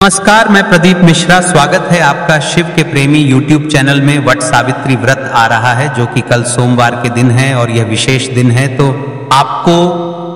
नमस्कार, मैं प्रदीप मिश्रा। स्वागत है आपका शिव के प्रेमी YouTube चैनल में। वट सावित्री व्रत आ रहा है जो कि कल सोमवार के दिन है और यह विशेष दिन है। तो आपको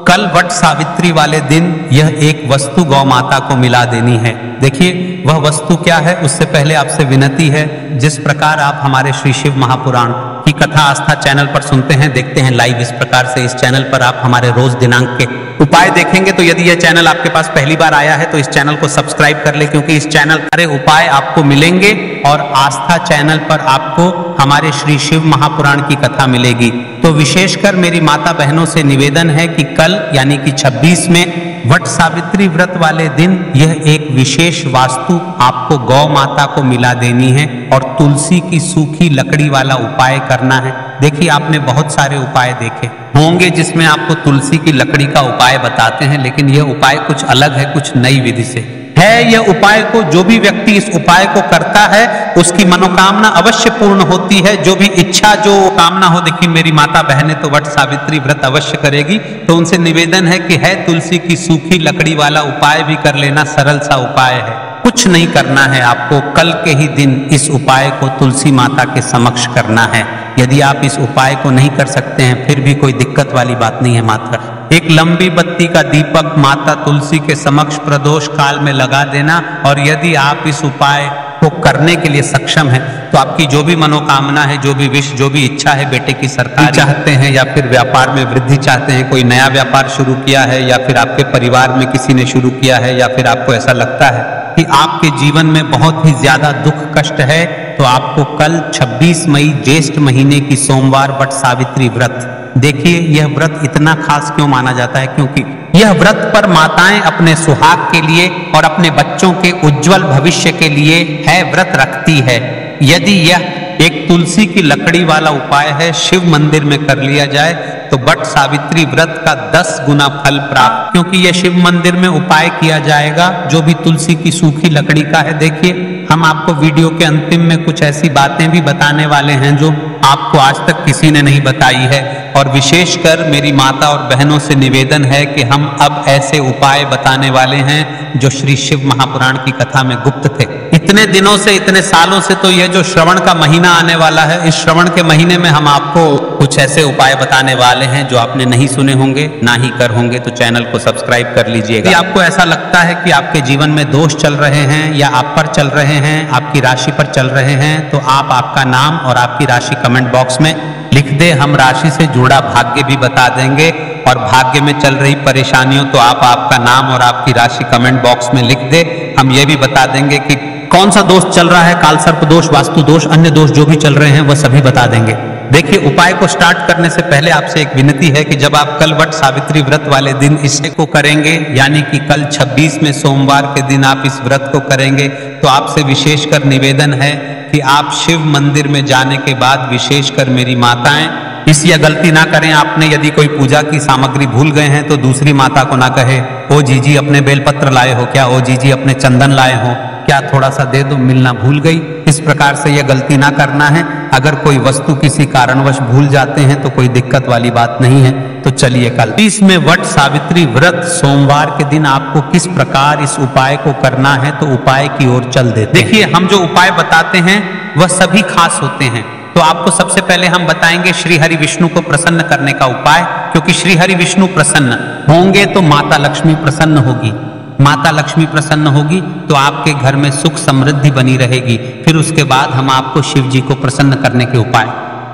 कल वट सावित्री वाले दिन यह एक वस्तु गौ माता को मिला देनी है। देखिए वह वस्तु क्या है, उससे पहले आपसे विनती है, जिस प्रकार आप हमारे श्री शिव महापुराण की कथा आस्था चैनल पर सुनते हैं, देखते हैं लाइव, इस प्रकार से इस चैनल पर आप हमारे रोज दिनांक के उपाय देखेंगे। तो यदि यह चैनल आपके पास पहली बार आया है तो इस चैनल को सब्सक्राइब कर ले, क्योंकि इस चैनल सारे उपाय आपको मिलेंगे और आस्था चैनल पर आपको हमारे श्री शिव महापुराण की कथा मिलेगी। तो विशेषकर मेरी माता बहनों से निवेदन है कि कल यानी कि 26 में वट सावित्री व्रत वाले दिन यह एक विशेष वास्तु आपको गौ माता को मिला देनी है और तुलसी की सूखी लकड़ी वाला उपाय करना है। देखिए आपने बहुत सारे उपाय देखे होंगे जिसमें आपको तुलसी की लकड़ी का उपाय बताते हैं, लेकिन यह उपाय कुछ अलग है, कुछ नई विधि से है। यह उपाय को जो भी व्यक्ति इस उपाय को करता है उसकी मनोकामना अवश्य पूर्ण होती है। जो भी इच्छा, जो कामना हो, देखिए मेरी माता बहनें तो वट सावित्री व्रत अवश्य करेगी, तो उनसे निवेदन है कि है तुलसी की सूखी लकड़ी वाला उपाय भी कर लेना। सरल सा उपाय है, कुछ नहीं करना है आपको। कल के ही दिन इस उपाय को तुलसी माता के समक्ष करना है। यदि आप इस उपाय को नहीं कर सकते हैं फिर भी कोई दिक्कत वाली बात नहीं है। मात्र एक लंबी बत्ती का दीपक माता तुलसी के समक्ष प्रदोष काल में लगा देना, और यदि आप इस उपाय को करने के लिए सक्षम हैं तो आपकी जो भी मनोकामना है, जो भी विश, जो भी इच्छा है, बेटे की सरकारी चाहते हैं या फिर व्यापार में वृद्धि चाहते हैं, कोई नया व्यापार शुरू किया है या फिर आपके परिवार में किसी ने शुरू किया है, या फिर आपको ऐसा लगता है कि आपके जीवन में बहुत ही ज्यादा दुख कष्ट है, तो आपको कल 26 मई ज्येष्ठ महीने की सोमवार वट सावित्री व्रत, देखिए यह व्रत इतना खास क्यों माना जाता है, क्योंकि यह व्रत पर माताएं अपने सुहाग के लिए और अपने बच्चों के उज्जवल भविष्य के लिए है व्रत रखती है। यदि यह एक तुलसी की लकड़ी वाला उपाय है, शिव मंदिर में कर लिया जाए तो वट सावित्री व्रत का 10 गुना फल प्राप्त, क्योंकि यह शिव मंदिर में उपाय किया जाएगा जो भी तुलसी की सूखी लकड़ी का है। देखिए हम आपको वीडियो के अंतिम में कुछ ऐसी बातें भी बताने वाले हैं जो आपको आज तक किसी ने नहीं बताई है, और विशेषकर मेरी माता और बहनों से निवेदन है कि हम अब ऐसे उपाय बताने वाले हैं जो श्री शिव महापुराण की कथा में गुप्त थे। इतने दिनों से, इतने सालों से, तो यह जो श्रवण का महीना आने वाला है, इस श्रवण के महीने में हम आपको कुछ ऐसे उपाय बताने वाले हैं जो आपने नहीं सुने होंगे, ना ही कर होंगे। तो चैनल को सब्सक्राइब कर लीजिएगा। यदि आपको ऐसा लगता है कि आपके जीवन में दोष चल रहे हैं या आप पर चल रहे हैं, आपकी राशि पर चल रहे हैं, तो आप आपका नाम और आपकी राशि कमेंट बॉक्स में लिख दे। हम राशि से जुड़ा भाग्य भी बता देंगे, और भाग्य में चल रही परेशानियों तो आप आपका नाम और आपकी राशि कमेंट बॉक्स में लिख दे। हम ये भी बता देंगे कि कौन सा दोष चल रहा है, काल सर्प दोष, वास्तु दोष, अन्य दोष जो भी चल रहे हैं वह सभी बता देंगे। देखिए उपाय को स्टार्ट करने से पहले आपसे एक विनती है कि जब आप कल वट सावित्री व्रत वाले दिन इसे को करेंगे, यानी कि कल 26 में सोमवार के दिन आप इस व्रत को करेंगे, तो आपसे विशेषकर निवेदन है कि आप शिव मंदिर में जाने के बाद, विशेषकर मेरी माताएं, इस यह गलती ना करें। आपने यदि कोई पूजा की सामग्री भूल गए हैं तो दूसरी माता को ना कहे, ओ जीजी अपने बेलपत्र लाए हो क्या, ओ जीजी अपने चंदन लाए हो क्या, थोड़ा सा दे दो, मिलना भूल गई। इस प्रकार से यह गलती ना करना है। अगर कोई वस्तु किसी कारणवश भूल जाते हैं तो कोई दिक्कत वाली बात नहीं है। तो चलिए कल इसमें वट सावित्री व्रत सोमवार के दिन आपको किस प्रकार इस उपाय को करना है, तो उपाय की ओर चल देते हैं। देखिए हम जो उपाय बताते हैं वह सभी खास होते हैं। तो आपको सबसे पहले हम बताएंगे श्री हरि विष्णु को प्रसन्न करने का उपाय, क्योंकि श्री हरि विष्णु प्रसन्न होंगे तो माता लक्ष्मी प्रसन्न होगी। माता लक्ष्मी प्रसन्न होगी तो आपके घर में सुख समृद्धि बनी रहेगी। फिर उसके बाद हम आपको शिव जी को प्रसन्न करने के उपाय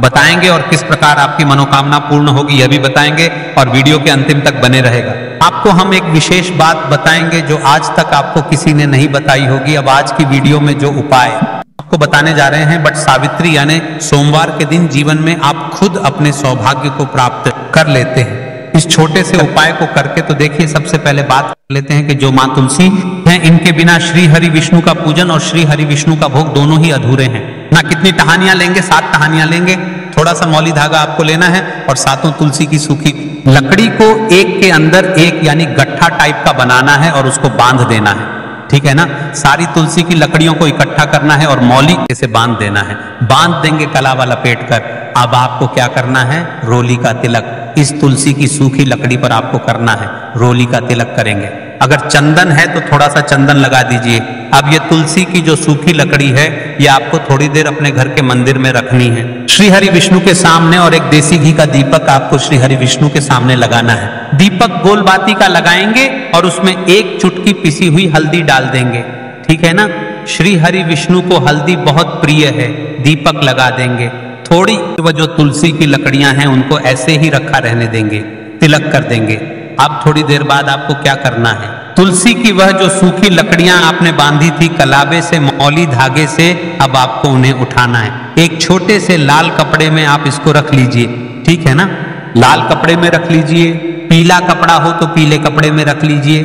बताएंगे, और किस प्रकार आपकी मनोकामना पूर्ण होगी यह भी बताएंगे, और वीडियो के अंतिम तक बने रहेगा। आपको हम एक विशेष बात बताएंगे जो आज तक आपको किसी ने नहीं बताई होगी। अब आज की वीडियो में जो उपाय आपको बताने जा रहे हैं, वट सावित्री यानी सोमवार के दिन जीवन में आप खुद अपने सौभाग्य को प्राप्त कर लेते हैं इस छोटे से उपाय को करके। तो देखिए सबसे पहले बात कर लेते हैं कि जो माँ तुलसी हैं, इनके बिना श्री हरि विष्णु का पूजन और श्री हरि विष्णु का भोग दोनों ही अधूरे हैं ना। कितनी टहनियां लेंगे, 7 टहनियां लेंगे, थोड़ा सा मौली धागा आपको लेना है, और सातों तुलसी की सूखी लकड़ी को एक के अंदर एक यानी गट्ठा टाइप का बनाना है और उसको बांध देना है। ठीक है ना, सारी तुलसी की लकड़ियों को इकट्ठा करना है और मौली से बांध देना है। बांध देंगे कलावा लपेट कर। अब आपको क्या करना है, रोली का तिलक इस तुलसी की सूखी लकड़ी पर आपको करना है। रोली का तिलक करेंगे। अगर चंदन है तो थोड़ा सा चंदन लगा दीजिए। अब ये तुलसी की जो सूखी लकड़ी है ये आपको थोड़ी देर अपने घर के मंदिर में रखनी है। श्री हरि विष्णु के सामने और एक देसी घी का दीपक आपको श्री हरि विष्णु के सामने लगाना है। दीपक गोल बाती का लगाएंगे और उसमें एक चुटकी पिसी हुई हल्दी डाल देंगे, ठीक है ना। श्री हरि विष्णु को हल्दी बहुत प्रिय है। दीपक लगा देंगे, थोड़ी वो जो तुलसी की लकड़ियां हैं उनको ऐसे ही रखा रहने देंगे, तिलक कर देंगे। अब थोड़ी देर बाद आपको क्या करना है, तुलसी की वह जो सूखी लकड़ियां आपने बांधी थी कलाबे से, मौली धागे से, अब आपको उन्हें उठाना है। एक छोटे से लाल कपड़े में आप इसको रख लीजिए, ठीक है ना। लाल कपड़े में रख लीजिए, पीला कपड़ा हो तो पीले कपड़े में रख लीजिए।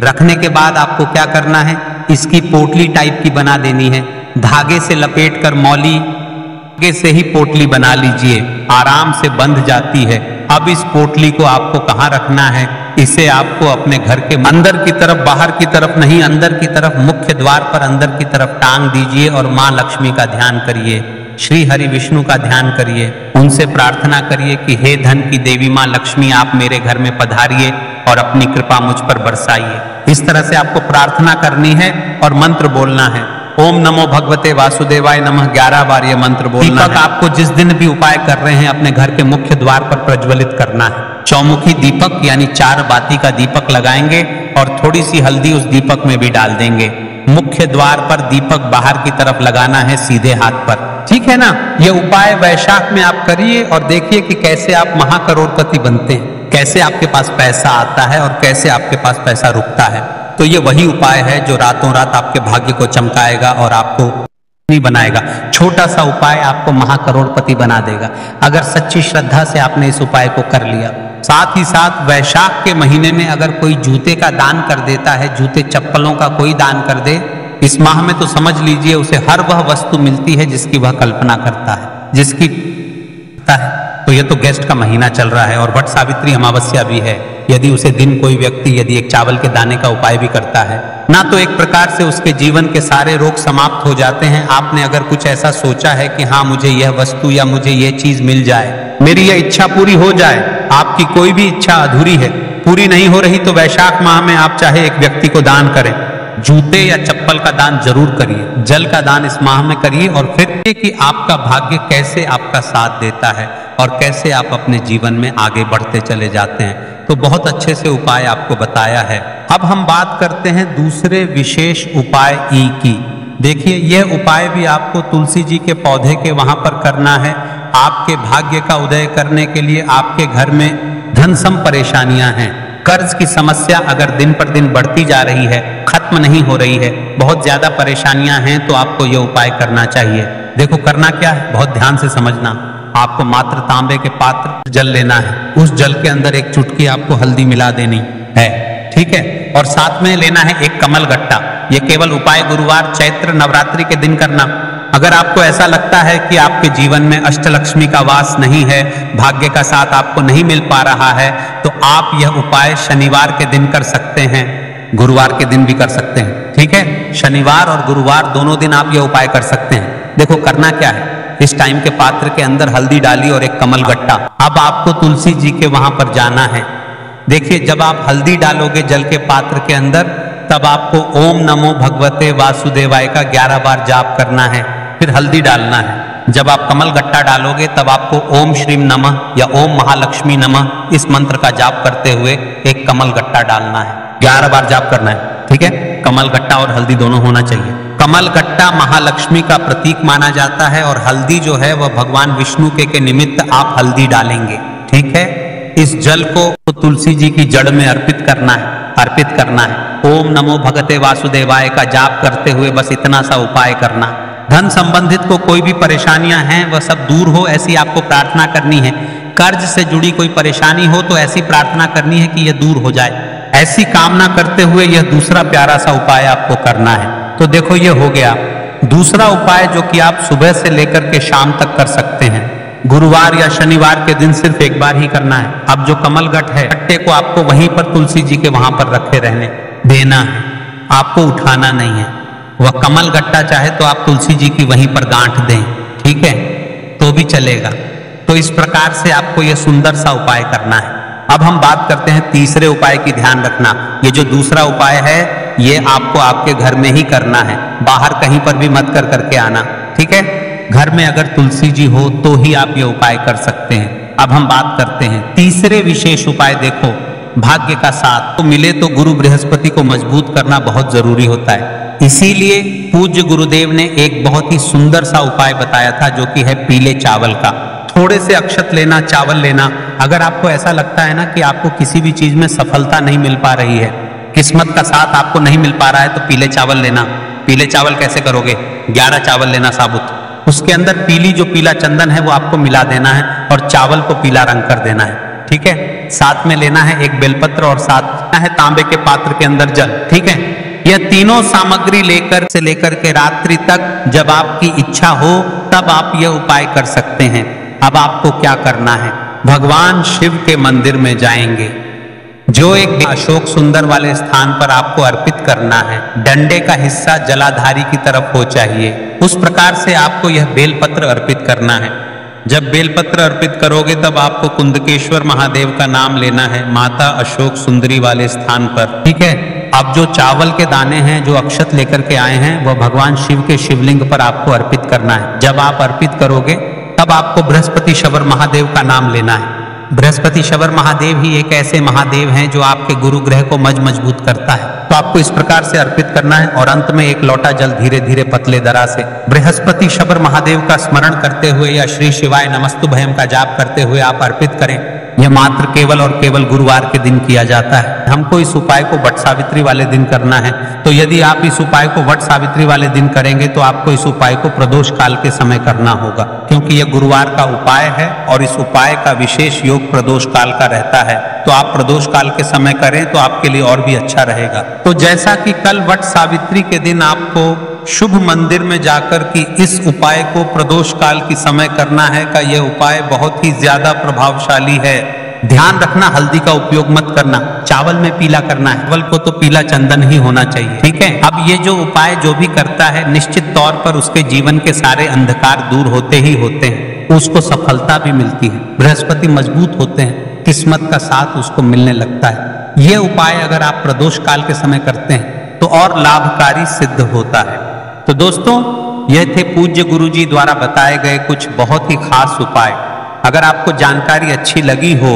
रखने के बाद आपको क्या करना है, इसकी पोटली टाइप की बना देनी है। धागे से लपेट कर मौली धागे से ही पोटली बना लीजिए, आराम से बंध जाती है। अब इस पोटली को आपको कहाँ रखना है, इसे आपको अपने घर के अंदर की तरफ, बाहर की तरफ नहीं, अंदर की तरफ, मुख्य द्वार पर अंदर की तरफ टांग दीजिए और माँ लक्ष्मी का ध्यान करिए, श्री हरि विष्णु का ध्यान करिए। उनसे प्रार्थना करिए कि हे धन की देवी माँ लक्ष्मी, आप मेरे घर में पधारिए और अपनी कृपा मुझ पर बरसाइए। इस तरह से आपको प्रार्थना करनी है और मंत्र बोलना है। ओम नमो भगवते वासुदेवाय नमः 11 बार ये मंत्र बोलना है। दीपक आपको जिस दिन भी उपाय कर रहे हैं अपने घर के मुख्य द्वार पर प्रज्वलित करना है। चौमुखी दीपक यानी 4 बाती का दीपक लगाएंगे और थोड़ी सी हल्दी उस दीपक में भी डाल देंगे। मुख्य द्वार पर दीपक बाहर की तरफ लगाना है, सीधे हाथ पर, ठीक है ना। ये उपाय वैशाख में आप करिए और देखिए कि कैसे आप महाकरोड़पति बनते हैं, कैसे आपके पास पैसा आता है और कैसे आपके पास पैसा रुकता है। तो ये वही उपाय है जो रातों रात आपके भाग्य को चमकाएगा और आपको नहीं बनाएगा। छोटा सा उपाय आपको महाकरोड़पति बना देगा अगर सच्ची श्रद्धा से आपने इस उपाय को कर लिया। साथ ही साथ वैशाख के महीने में अगर कोई जूते का दान कर देता है, जूते चप्पलों का कोई दान कर दे इस माह में, तो समझ लीजिए उसे हर वह वस्तु मिलती है जिसकी वह कल्पना करता है, जिसकी है। तो ये तो गेस्ट का महीना चल रहा है और वट सावित्री अमावस्या भी है। यदि उसे दिन कोई व्यक्ति यदि एक चावल के दाने का उपाय भी करता है ना, तो एक प्रकार से उसके जीवन के सारे रोग समाप्त हो जाते हैं। आपने अगर कुछ ऐसा सोचा है कि हाँ मुझे यह वस्तु या मुझे यह चीज मिल जाए, मेरी यह इच्छा पूरी हो जाए, आपकी कोई भी इच्छा अधूरी है, पूरी नहीं हो रही, तो वैशाख माह में आप चाहे एक व्यक्ति को दान करें, जूते या चप्पल का दान जरूर करिए, जल का दान इस माह में करिए और फिर कि आपका भाग्य कैसे आपका साथ देता है और कैसे आप अपने जीवन में आगे बढ़ते चले जाते हैं। तो बहुत अच्छे से उपाय आपको बताया है। अब हम बात करते हैं दूसरे विशेष उपाय ई की। देखिए यह उपाय भी आपको तुलसी जी के पौधे के वहां पर करना है। आपके भाग्य का उदय करने के लिए आपके घर में धन सम परेशानियां हैं, कर्ज की समस्या अगर दिन पर दिन बढ़ती जा रही है, खत्म नहीं हो रही है, बहुत ज्यादा परेशानियां हैं, तो आपको यह उपाय करना चाहिए। देखो करना क्या है, बहुत ध्यान से समझना। आपको मात्र तांबे के पात्र जल लेना है, उस जल के अंदर एक चुटकी आपको हल्दी मिला देनी है, ठीक है। और साथ में लेना है एक कमल गट्टा। ये केवल उपाय गुरुवार चैत्र नवरात्रि के दिन करना। अगर आपको ऐसा लगता है कि आपके जीवन में अष्टलक्ष्मी का वास नहीं है, भाग्य का साथ आपको नहीं मिल पा रहा है, तो आप यह उपाय शनिवार के दिन कर सकते हैं, गुरुवार के दिन भी कर सकते हैं, ठीक है। शनिवार और गुरुवार दोनों दिन आप यह उपाय कर सकते हैं। देखो करना क्या है, इस टाइम के पात्र के अंदर हल्दी डाली और एक कमल गट्टा। अब आपको तुलसी जी के वहां पर जाना है। देखिए जब आप हल्दी डालोगे जल के पात्र के अंदर, तब आपको ओम नमो भगवते वासुदेवाय का 11 बार जाप करना है, फिर हल्दी डालना है। जब आप कमल गट्टा डालोगे तब आपको ओम श्रीम नमः या ओम महालक्ष्मी नमः इस मंत्र का जाप करते हुए एक कमल गट्टा डालना है, 11 बार जाप करना है, ठीक है। कमल गट्टा और हल्दी दोनों होना चाहिए। कमल गट्टा महालक्ष्मी का प्रतीक माना जाता है और हल्दी जो है वह भगवान विष्णु के निमित्त आप हल्दी डालेंगे, ठीक है। इस जल को तुलसी जी की जड़ में अर्पित करना है। ओम नमो भगवते वासुदेवाय का जाप करते हुए बस इतना सा उपाय करना। धन संबंधित को कोई भी परेशानियां हैं वह सब दूर हो, ऐसी आपको प्रार्थना करनी है। कर्ज से जुड़ी कोई परेशानी हो तो ऐसी प्रार्थना करनी है कि यह दूर हो जाए। ऐसी कामना करते हुए यह दूसरा प्यारा सा उपाय आपको करना है। तो देखो ये हो गया दूसरा उपाय जो कि आप सुबह से लेकर के शाम तक कर सकते हैं। गुरुवार या शनिवार के दिन सिर्फ एक बार ही करना है। अब जो कमल गट्ट है, गट्टे को आपको वहीं पर तुलसी जी के वहां पर रखे रहने देना है, आपको उठाना नहीं है। वह कमल गट्टा चाहे तो आप तुलसी जी की वहीं पर गांठ दें, ठीक है, तो भी चलेगा। तो इस प्रकार से आपको यह सुंदर सा उपाय करना है। अब हम बात करते हैं तीसरे उपाय की। ध्यान रखना, ये जो दूसरा उपाय है ये आपको आपके घर में ही करना है, बाहर कहीं पर भी मत करके आना, ठीक है। घर में अगर तुलसी जी हो तो ही आप ये उपाय कर सकते हैं। अब हम बात करते हैं तीसरे विशेष उपाय। देखो, भाग्य का साथ तो मिले तो गुरु बृहस्पति को मजबूत करना बहुत जरूरी होता है। इसीलिए पूज्य गुरुदेव ने एक बहुत ही सुंदर सा उपाय बताया था, जो कि है पीले चावल का। थोड़े से अक्षत लेना, चावल लेना। अगर आपको ऐसा लगता है ना कि आपको किसी भी चीज में सफलता नहीं मिल पा रही है, किस्मत का साथ आपको नहीं मिल पा रहा है, तो पीले चावल लेना। पीले चावल कैसे करोगे? 11 चावल लेना साबुत, उसके अंदर पीली जो पीला चंदन है वो आपको मिला देना है और चावल को पीला रंग कर देना है, ठीक है। साथ में लेना है एक बेलपत्र और साथ है तांबे के पात्र के अंदर जल, ठीक है। यह तीनों सामग्री लेकर के रात्रि तक जब आपकी इच्छा हो तब आप यह उपाय कर सकते हैं। अब आपको क्या करना है? भगवान शिव के मंदिर में जाएंगे, जो एक अशोक सुंदर वाले स्थान पर आपको अर्पित करना है। डंडे का हिस्सा जलाधारी की तरफ हो चाहिए, उस प्रकार से आपको यह बेलपत्र अर्पित करना है। जब बेलपत्र अर्पित करोगे तब आपको कुंदकेश्वर महादेव का नाम लेना है, माता अशोक सुंदरी वाले स्थान पर, ठीक है। अब जो चावल के दाने हैं, जो अक्षत लेकर के आए हैं, वह भगवान शिव के शिवलिंग पर आपको अर्पित करना है। जब आप अर्पित करोगे तब आपको बृहस्पति शबर महादेव का नाम लेना है। बृहस्पति शबर महादेव ही एक ऐसे महादेव हैं जो आपके गुरु ग्रह को मजबूत करता है। तो आपको इस प्रकार से अर्पित करना है और अंत में एक लोटा जल धीरे धीरे पतले दरा से बृहस्पति शबर महादेव का स्मरण करते हुए या श्री शिवाय नमस्तुभयम का जाप करते हुए आप अर्पित करें। यह मात्र केवल और केवल गुरुवार के दिन किया जाता है। हमको इस उपाय को वट सावित्री वाले दिन करना है। तो यदि आप इस उपाय को वट सावित्री वाले दिन करेंगे तो आपको इस उपाय को प्रदोष काल के समय करना होगा, क्योंकि यह गुरुवार का उपाय है और इस उपाय का विशेष योग प्रदोष काल का रहता है। तो आप प्रदोष काल के समय करें तो आपके लिए और भी अच्छा रहेगा। तो जैसा कि कल वट सावित्री के दिन आपको शुभ मंदिर में जाकर कि इस उपाय को प्रदोष काल की समय करना है का यह उपाय बहुत ही ज्यादा प्रभावशाली है। ध्यान रखना, हल्दी का उपयोग मत करना, चावल में पीला करना है। चावल को तो पीला चंदन ही होना चाहिए, ठीक है। अब ये जो उपाय जो भी करता है निश्चित तौर पर उसके जीवन के सारे अंधकार दूर होते ही होते हैं, उसको सफलता भी मिलती है, बृहस्पति मजबूत होते हैं, किस्मत का साथ उसको मिलने लगता है। ये उपाय अगर आप प्रदोष काल के समय करते हैं तो और लाभकारी सिद्ध होता है। तो दोस्तों, यह थे पूज्य गुरु जी द्वारा बताए गए कुछ बहुत ही खास उपाय। अगर आपको जानकारी अच्छी लगी हो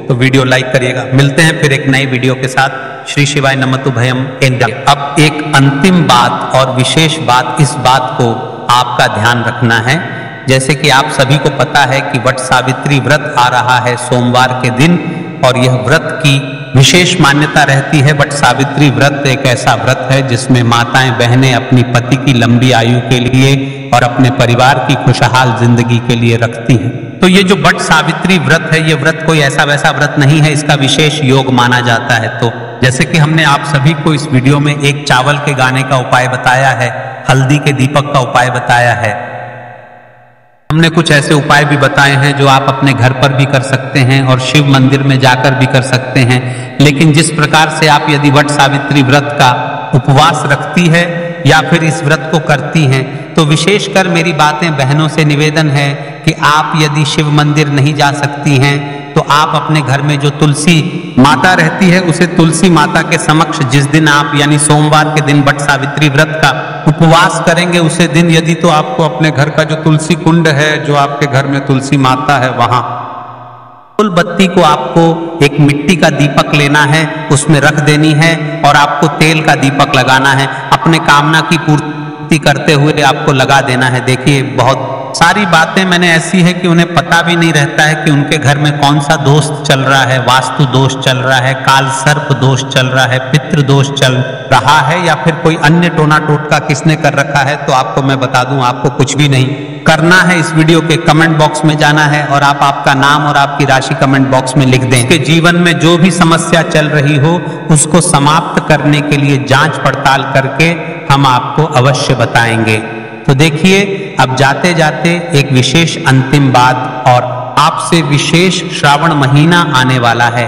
तो वीडियो लाइक करिएगा। मिलते हैं फिर एक नई वीडियो के साथ। श्री शिवाय नमस्तुभयम। अब एक अंतिम बात और विशेष बात, इस बात को आपका ध्यान रखना है। जैसे कि आप सभी को पता है कि वट सावित्री व्रत आ रहा है सोमवार के दिन, और यह व्रत की विशेष मान्यता रहती है। वट सावित्री व्रत एक ऐसा व्रत है जिसमें माताएं बहनें अपनी पति की लंबी आयु के लिए और अपने परिवार की खुशहाल जिंदगी के लिए रखती हैं। तो ये जो वट सावित्री व्रत है, ये व्रत कोई ऐसा वैसा व्रत नहीं है, इसका विशेष योग माना जाता है। तो जैसे कि हमने आप सभी को इस वीडियो में एक चावल के गाने का उपाय बताया है, हल्दी के दीपक का उपाय बताया है, हमने कुछ ऐसे उपाय भी बताए हैं जो आप अपने घर पर भी कर सकते हैं और शिव मंदिर में जाकर भी कर सकते हैं। लेकिन जिस प्रकार से आप यदि वट सावित्री व्रत का उपवास रखती है या फिर इस व्रत को करती हैं, तो विशेषकर मेरी बातें बहनों से निवेदन है कि आप यदि शिव मंदिर नहीं जा सकती हैं तो आप अपने घर में जो तुलसी माता रहती है उसे तुलसी माता के समक्ष जिस दिन आप यानी सोमवार के दिन वट सावित्री व्रत का उपवास करेंगे, उसे दिन यदि तो आपको अपने घर का जो तुलसी कुंड है, जो आपके घर में तुलसी माता है, वहां फूल बत्ती को आपको एक मिट्टी का दीपक लेना है, उसमें रख देनी है और आपको तेल का दीपक लगाना है। अपने कामना की पूर्ति करते हुए आपको लगा देना है। देखिए, बहुत सारी बातें मैंने ऐसी है कि उन्हें पता भी नहीं रहता है कि उनके घर में कौन सा दोष चल रहा है, वास्तु दोष चल रहा है, काल सर्प दोष चल रहा है, पितृ दोष चल रहा है, या फिर कोई अन्य टोना टोटका किसने कर रखा है। तो आपको मैं बता दूं, आपको कुछ भी नहीं करना है। इस वीडियो के कमेंट बॉक्स में जाना है और आप आपका नाम और आपकी राशि कमेंट बॉक्स में लिख दें। उसके जीवन में जो भी समस्या चल रही हो उसको समाप्त करने के लिए जांच पड़ताल करके हम आपको अवश्य बताएंगे। तो देखिए, अब जाते जाते एक विशेष अंतिम बात, और आपसे विशेष श्रावण महीना आने वाला है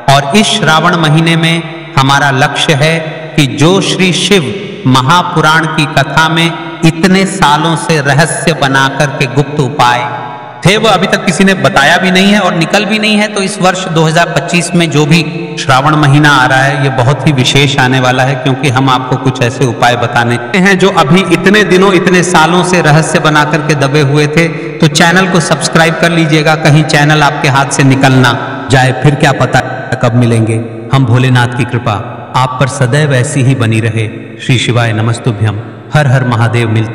और इस श्रावण महीने में हमारा लक्ष्य है कि जो श्री शिव महापुराण की कथा में इतने सालों से रहस्य बनाकर के गुप्त उपाय थे वो अभी तक किसी ने बताया भी नहीं है और निकल भी नहीं है। तो इस वर्ष 2025 में जो भी श्रावण महीना आ रहा है ये बहुत ही विशेष आने वाला है, क्योंकि हम आपको कुछ ऐसे उपाय बताने हैं जो अभी इतने दिनों इतने सालों से रहस्य बना करके दबे हुए थे। तो चैनल को सब्सक्राइब कर लीजिएगा, कहीं चैनल आपके हाथ से निकल ना जाए, फिर क्या पता कब मिलेंगे। हम भोलेनाथ की कृपा आप पर सदैव ऐसी ही बनी रहे। श्री शिवाय नमस्तुभ्यम। हर हर महादेव। मिलते